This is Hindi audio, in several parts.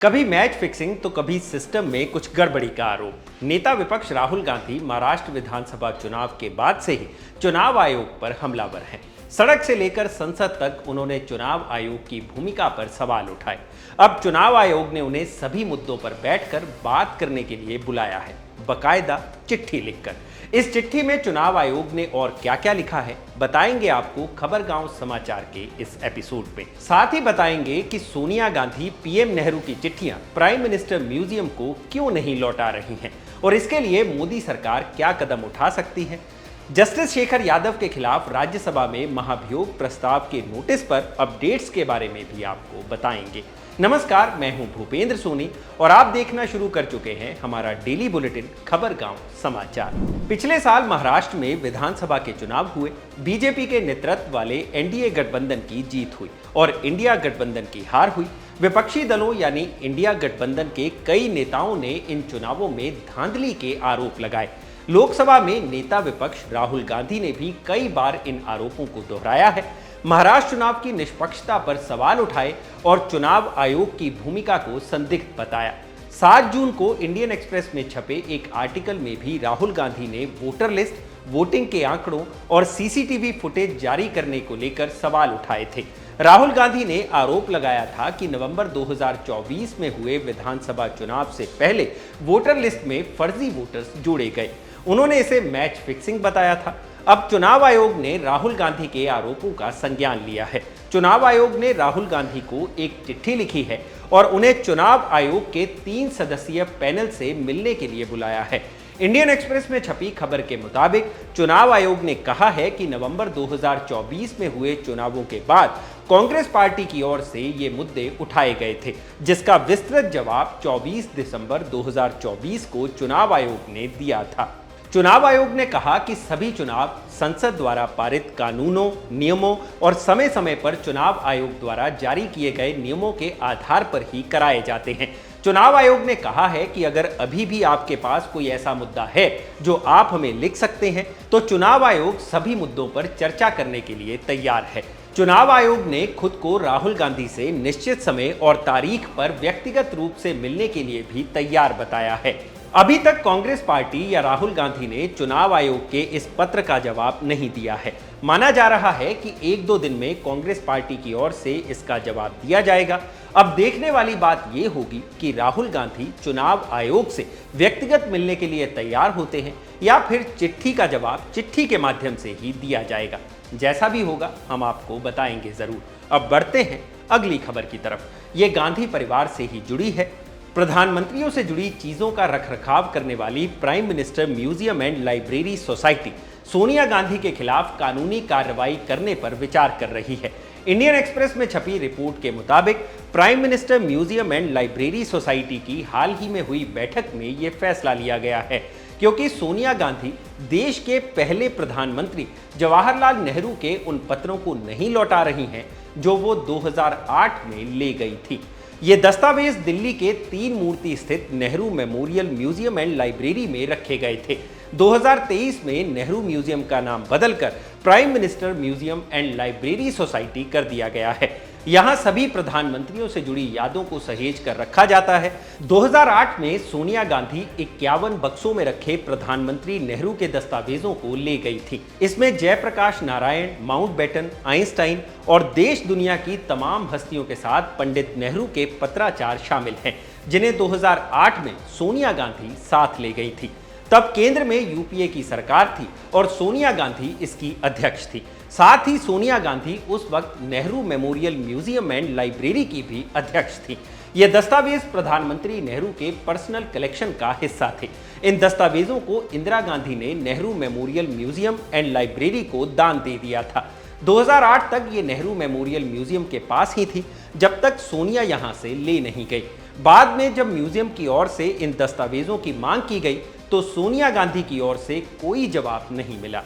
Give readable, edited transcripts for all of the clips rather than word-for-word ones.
कभी मैच फिक्सिंग तो कभी सिस्टम में कुछ गड़बड़ी का आरोप। नेता विपक्ष राहुल गांधी महाराष्ट्र विधानसभा चुनाव के बाद से ही चुनाव आयोग पर हमलावर हैं। सड़क से लेकर संसद तक उन्होंने चुनाव आयोग की भूमिका पर सवाल उठाए। अब चुनाव आयोग ने उन्हें सभी मुद्दों पर बैठकर बात करने के लिए बुलाया है, बकायदा चिट्ठी लिखकर। इस चिट्ठी में चुनाव आयोग ने और क्या क्या लिखा है बताएंगे आपको खबर गांव समाचार के इस एपिसोड में। साथ ही बताएंगे कि सोनिया गांधी पीएम नेहरू की चिट्ठियां प्राइम मिनिस्टर म्यूजियम को क्यों नहीं लौटा रही हैं और इसके लिए मोदी सरकार क्या कदम उठा सकती है। जस्टिस शेखर यादव के खिलाफ राज्यसभा में महाभियोग प्रस्ताव के नोटिस पर अपडेट्स के बारे में भी आपको बताएंगे। नमस्कार, मैं हूं भूपेंद्र सोनी और आप देखना शुरू कर चुके हैं हमारा डेली बुलेटिन खबर गांव समाचार। पिछले साल महाराष्ट्र में विधानसभा के चुनाव हुए। बीजेपी के नेतृत्व वाले एनडीए गठबंधन की जीत हुई और इंडिया गठबंधन की हार हुई। विपक्षी दलों यानी इंडिया गठबंधन के कई नेताओं ने इन चुनावों में धांधली के आरोप लगाए। लोकसभा में नेता विपक्ष राहुल गांधी ने भी कई बार इन आरोपों को दोहराया है। महाराष्ट्र चुनाव की निष्पक्षता पर सवाल उठाए और चुनाव आयोग की भूमिका को संदिग्ध बताया। 7 जून को इंडियन एक्सप्रेस में छपे एक आर्टिकल में भी राहुल गांधी ने वोटर लिस्ट, वोटिंग के आंकड़ों और सीसीटीवी फुटेज जारी करने को लेकर सवाल उठाए थे। राहुल गांधी ने आरोप लगाया था कि नवंबर 2024 में हुए विधानसभा चुनाव से पहले वोटर लिस्ट में फर्जी वोटर्स जोड़े गए। उन्होंने इसे मैच फिक्सिंग बताया था। अब चुनाव आयोग ने राहुल गांधी के आरोपों का संज्ञान लिया है। चुनाव आयोग ने राहुल गांधी को एक चिट्ठी लिखी है और उन्हें चुनाव आयोग के 3 सदस्यीय पैनल से मिलने के लिए बुलाया है। इंडियन एक्सप्रेस में छपी खबर के मुताबिक चुनाव आयोग ने कहा है कि नवंबर 2024 में हुए चुनावों के बाद कांग्रेस पार्टी की ओर से ये मुद्दे उठाए गए थे, जिसका विस्तृत जवाब 24 दिसंबर 2024 को चुनाव आयोग ने दिया था। चुनाव आयोग ने कहा कि सभी चुनाव संसद द्वारा पारित कानूनों, नियमों और समय समय पर चुनाव आयोग द्वारा जारी किए गए नियमों के आधार पर ही कराए जाते हैं। चुनाव आयोग ने कहा है कि अगर अभी भी आपके पास कोई ऐसा मुद्दा है जो आप हमें लिख सकते हैं तो चुनाव आयोग सभी मुद्दों पर चर्चा करने के लिए तैयार है। चुनाव आयोग ने खुद को राहुल गांधी से निश्चित समय और तारीख पर व्यक्तिगत रूप से मिलने के लिए भी तैयार बताया है। अभी तक कांग्रेस पार्टी या राहुल गांधी ने चुनाव आयोग के इस पत्र का जवाब नहीं दिया है। माना जा रहा है कि 1-2 दिन में कांग्रेस पार्टी की ओर से इसका जवाब दिया जाएगा। अब देखने वाली बात यह होगी कि राहुल गांधी चुनाव आयोग से व्यक्तिगत मिलने के लिए तैयार होते हैं या फिर चिट्ठी का जवाब चिट्ठी के माध्यम से ही दिया जाएगा। जैसा भी होगा हम आपको बताएंगे जरूर। अब बढ़ते हैं अगली खबर की तरफ। ये गांधी परिवार से ही जुड़ी है। प्रधानमंत्रियों से जुड़ी चीजों का रखरखाव करने वाली prime minister museum and library society Sonia Gandhi के खिलाफ कानूनी कार्रवाई करने पर विचार कर रही है। इंडियन एक्सप्रेस में छपी रिपोर्ट के मुताबिक prime minister museum and library society की हाल ही में हुई बैठक में यह फैसला लिया गया है क्योंकि सोनिया गांधी देश के पहले प्रधानमंत्री जवाहरलाल नेहरू के उन पत्रों को नहीं लौटा रही हैं जो वो 2008 में ले गई थी। ये दस्तावेज दिल्ली के 3 मूर्ति स्थित Nehru memorial museum and library में रखे गए थे। 2023 में नेहरू म्यूजियम का नाम बदलकर prime minister museum and library society कर दिया गया है। यहाँ सभी प्रधानमंत्रियों से जुड़ी यादों को सहेज कर रखा जाता है। 2008 में सोनिया गांधी 51 बक्सों में रखे प्रधानमंत्री नेहरू के दस्तावेजों को ले गई थी। इसमें जयप्रकाश नारायण, माउंटबेटन, आइंस्टाइन और देश दुनिया की तमाम हस्तियों के साथ पंडित नेहरू के पत्राचार शामिल हैं, जिन्हें 2008 में सोनिया गांधी साथ ले गई थी। तब केंद्र में यूपीए की सरकार थी और सोनिया गांधी इसकी अध्यक्ष थी। साथ ही सोनिया गांधी उस वक्त Nehru memorial museum and library की भी अध्यक्ष थी। ये दस्तावेज प्रधानमंत्री नेहरू के पर्सनल कलेक्शन का हिस्सा थे। इन दस्तावेजों को इंदिरा गांधी ने Nehru memorial museum and library को दान दे दिया था। 2008 तक ये नेहरू मेमोरियल म्यूजियम के पास ही थी जब तक सोनिया यहाँ से ले नहीं गई। बाद में जब म्यूजियम की ओर से इन दस्तावेजों की मांग की गई तो सोनिया गांधी की ओर से कोई जवाब नहीं मिला।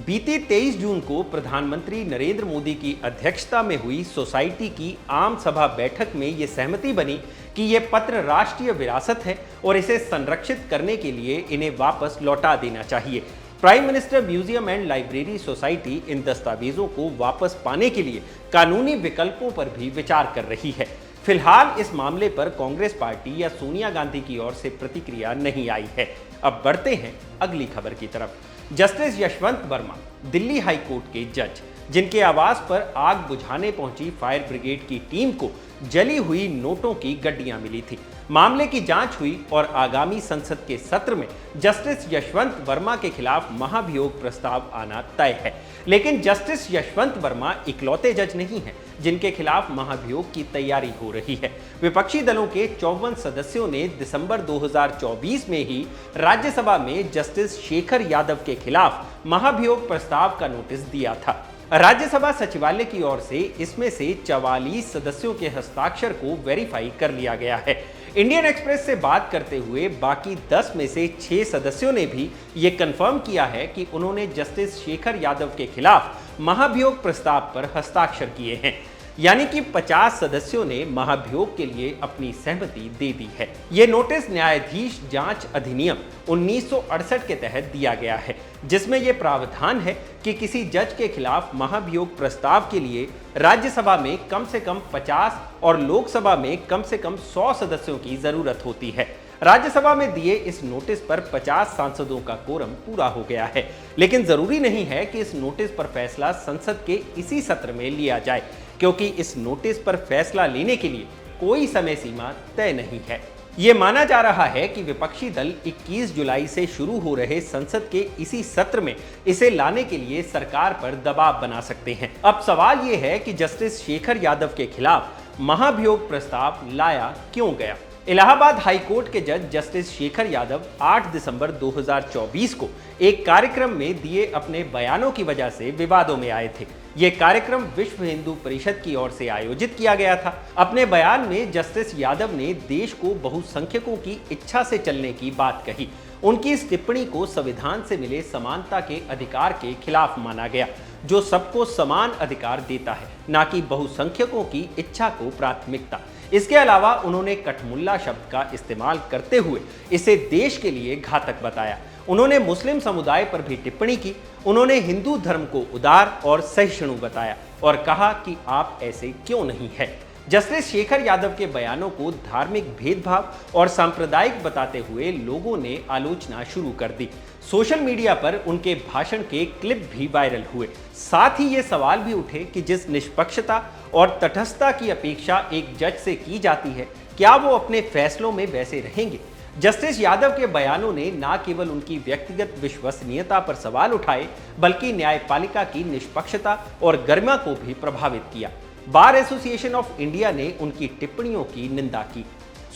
बीती 23 जून को प्रधानमंत्री नरेंद्र मोदी की अध्यक्षता में हुई सोसाइटी की आम सभा बैठक में ये सहमति बनी कि ये पत्र राष्ट्रीय विरासत है और इसे संरक्षित करने के लिए इन्हें वापस लौटा देना चाहिए। Prime minister museum and library society in दस्तावेजों को वापस पाने के लिए कानूनी विकल्पों पर भी विचार कर रही है। फिलहाल इस मामले पर कांग्रेस पार्टी या सोनिया गांधी की ओर से प्रतिक्रिया नहीं आई है। अब बढ़ते हैं अगली खबर की तरफ। Justice Yashwant Verma, Delhi high court के जज, जिनके आवास पर आग बुझाने पहुंची फायर ब्रिगेड की टीम को जली हुई नोटों की गड्डियां मिली थी। मामले की जांच हुई और आगामी संसद के सत्र में जस्टिस यशवंत वर्मा के खिलाफ महाभियोग प्रस्ताव आना तय है। लेकिन जस्टिस यशवंत वर्मा इकलौते जज नहीं हैं जिनके खिलाफ महाभियोग की तैयारी हो रही है। विपक्षी दलों के 54 सदस्यों ने दिसंबर 2024 में ही राज्यसभा में जस्टिस शेखर यादव के खिलाफ महाभियोग प्रस्ताव का नोटिस दिया था। राज्यसभा सचिवालय की ओर से इसमें से 44 सदस्यों के हस्ताक्षर को वेरीफाई कर लिया गया है। इंडियन एक्सप्रेस से बात करते हुए बाकी 10 में से 6 सदस्यों ने भी ये कंफर्म किया है कि उन्होंने जस्टिस शेखर यादव के खिलाफ महाभियोग प्रस्ताव पर हस्ताक्षर किए हैं। यानी कि 50 सदस्यों ने महाभियोग के लिए अपनी सहमति दे दी है। ये नोटिस न्यायाधीश जांच अधिनियम 1968 के तहत दिया गया है, जिसमें यह प्रावधान है कि किसी जज के खिलाफ महाभियोग प्रस्ताव के लिए राज्यसभा में कम से कम 50 और लोकसभा में कम से कम 100 सदस्यों की जरूरत होती है। राज्यसभा में दिए इस नोटिस पर 50 सांसदों का कोरम पूरा हो गया है, लेकिन जरूरी नहीं है कि इस नोटिस पर फैसला संसद के इसी सत्र में लिया जाए, क्योंकि इस नोटिस पर फैसला लेने के लिए कोई समय सीमा तय नहीं है। ये माना जा रहा है कि विपक्षी दल 21 जुलाई से शुरू हो रहे संसद के इसी सत्र में इसे लाने के लिए सरकार पर दबाव बना सकते हैं। अब सवाल ये है कि जस्टिस शेखर यादव के खिलाफ महाभियोग प्रस्ताव लाया क्यों गया। इलाहाबाद हाई कोर्ट के जज जस्टिस शेखर यादव 8 दिसंबर 2024 को एक कार्यक्रम में दिए अपने बयानों की वजह से विवादों में आए थे। यह कार्यक्रम विश्व हिंदू परिषद की ओर से आयोजित किया गया था। अपने बयान में जस्टिस यादव ने देश को बहुसंख्यकों की इच्छा से चलने की बात कही। उनकी इस टिप्पणी को संविधान से मिले समानता के अधिकार के खिलाफ माना गया, जो सबको समान अधिकार देता है, न कि बहुसंख्यकों की इच्छा को प्राथमिकता। इसके अलावा उन्होंने कठमुल्ला शब्द का इस्तेमाल करते हुए इसे देश के लिए घातक बताया। उन्होंने मुस्लिम समुदाय पर भी टिप्पणी की। उन्होंने हिंदू धर्म को उदार और सहिष्णु बताया और कहा कि आप ऐसे क्यों नहीं है। जस्टिस शेखर यादव के बयानों को धार्मिक भेदभाव और सांप्रदायिक बताते हुए लोगों ने आलोचना शुरू कर दी। सोशल मीडिया पर उनके भाषण के क्लिप भी वायरल हुए। साथ ही ये सवाल भी उठे कि जिस निष्पक्षता और तटस्थता की अपेक्षा एक जज से की जाती है, क्या वो अपने फैसलों में वैसे रहेंगे। जस्टिस यादव के बयानों ने न केवल उनकी व्यक्तिगत विश्वसनीयता पर सवाल उठाए, बल्कि न्यायपालिका की निष्पक्षता और गरिमा को भी प्रभावित किया। बार एसोसिएशन ऑफ इंडिया ने उनकी टिप्पणियों की निंदा की।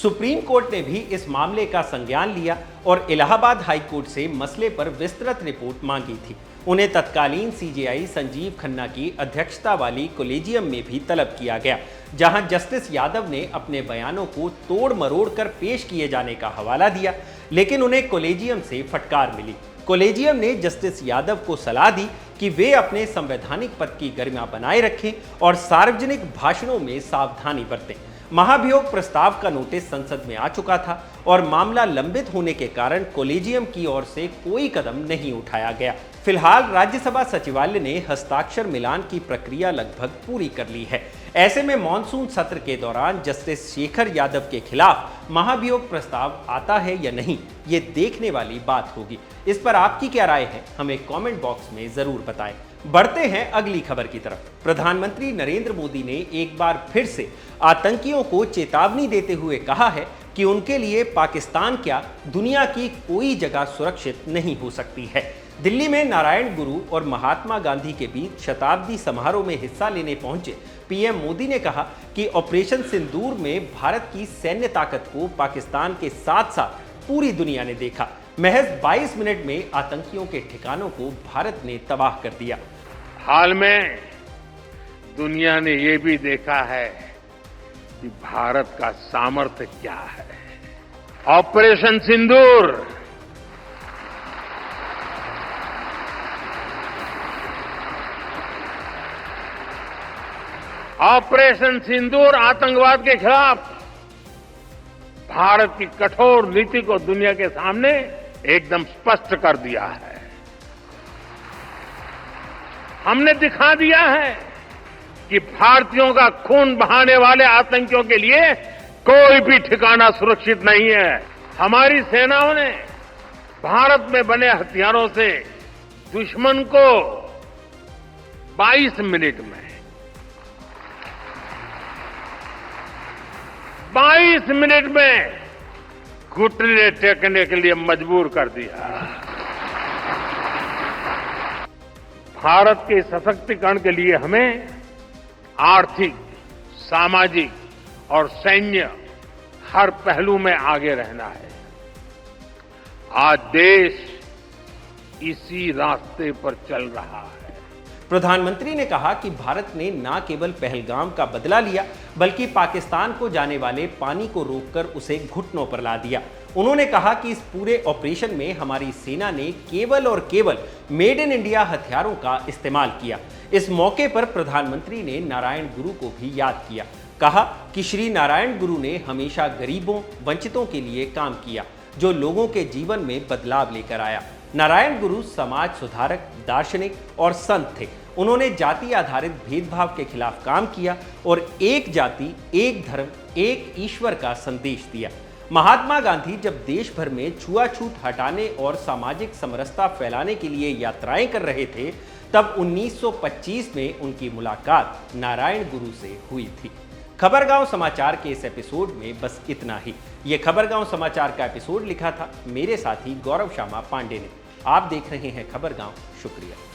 सुप्रीम कोर्ट ने भी इस मामले का संज्ञान लिया और इलाहाबाद हाई कोर्ट से मसले पर विस्तृत रिपोर्ट मांगी थी। उन्हें तत्कालीन सीजेआई संजीव खन्ना की अध्यक्षता वाली कोलेजियम में भी तलब किया गया, जहां जस्टिस यादव ने अपने बयानों को तोड़ मरोड़ कर पेश किए जाने का हवाला दिया, लेकिन उन्हें कोलेजियम से फटकार मिली। कोलेजियम ने जस्टिस यादव को सलाह दी कि वे अपने संवैधानिक पद की गरिमा बनाए रखें और सार्वजनिक भाषणों में सावधानी बरतें। महाभियोग प्रस्ताव का नोटिस संसद में आ चुका था और मामला लंबित होने के कारण कोलेजियम की ओर से कोई कदम नहीं उठाया गया। फिलहाल राज्यसभा सचिवालय ने हस्ताक्षर मिलान की प्रक्रिया लगभग पूरी कर ली है। ऐसे में मॉनसून सत्र के दौरान जस्टिस शेखर यादव के खिलाफ महाभियोग प्रस्ताव आता है या नहीं, ये देखने वाली बात होगी। इस पर आपकी क्या राय है, हमें कमेंट बॉक्स में जरूर बताएं। बढ़ते हैं अगली खबर की तरफ। प्रधानमंत्री नरेंद्र मोदी ने एक बार फिर से आतंकियों को चेतावनी देते हुए कहा है कि उनके लिए पाकिस्तान क्या, दुनिया की कोई जगह सुरक्षित नहीं हो सकती है। दिल्ली में नारायण गुरु और महात्मा गांधी के बीच शताब्दी समारोह में हिस्सा लेने पहुंचे पीएम मोदी ने कहा कि ऑपरेशन सिंदूर में भारत की सैन्य ताकत को पाकिस्तान के साथ साथ पूरी दुनिया ने देखा। महज 22 मिनट में आतंकियों के ठिकानों को भारत ने तबाह कर दिया। हाल में दुनिया ने ये भी देखा है कि भारत का सामर्थ्य क्या है। ऑपरेशन सिंदूर आतंकवाद के खिलाफ भारत की कठोर नीति को दुनिया के सामने एकदम स्पष्ट कर दिया है। हमने दिखा दिया है कि भारतीयों का खून बहाने वाले आतंकियों के लिए कोई भी ठिकाना सुरक्षित नहीं है। हमारी सेनाओं ने भारत में बने हथियारों से दुश्मन को 22 मिनट में 22 मिनट में घुटने टेकने के लिए मजबूर कर दिया। भारत के सशक्तिकरण के लिए हमें आर्थिक, सामाजिक और सैन्य हर पहलू में आगे रहना है। आज देश इसी रास्ते पर चल रहा है। प्रधानमंत्री ने कहा कि भारत ने न केवल पहलगाम का बदला लिया, बल्कि पाकिस्तान को जाने वाले पानी को रोककर उसे घुटनों पर ला दिया। उन्होंने कहा कि इस पूरे ऑपरेशन में हमारी सेना ने केवल और केवल मेड इन इंडिया हथियारों का इस्तेमाल किया। इस मौके पर प्रधानमंत्री ने नारायण गुरु को भी याद किया। कहा कि श्री नारायण गुरु ने हमेशा गरीबों, वंचितों के लिए काम किया, जो लोगों के जीवन में बदलाव लेकर आया। नारायण गुरु समाज सुधारक, दार्शनिक और संत थे। उन्होंने जाति आधारित भेदभाव के खिलाफ काम किया और एक जाति, एक धर्म, एक ईश्वर का संदेश दिया। महात्मा गांधी जब देश भर में छुआछूत हटाने और सामाजिक समरसता फैलाने के लिए यात्राएं कर रहे थे, तब 1925 में उनकी मुलाकात नारायण गुरु से हुई थी। खबरगांव समाचार के इस एपिसोड में बस इतना ही। यह खबरगांव समाचार का एपिसोड लिखा था मेरे साथी गौरव श्यामा पांडे ने। आप देख रहे हैं खबरगांव। शुक्रिया।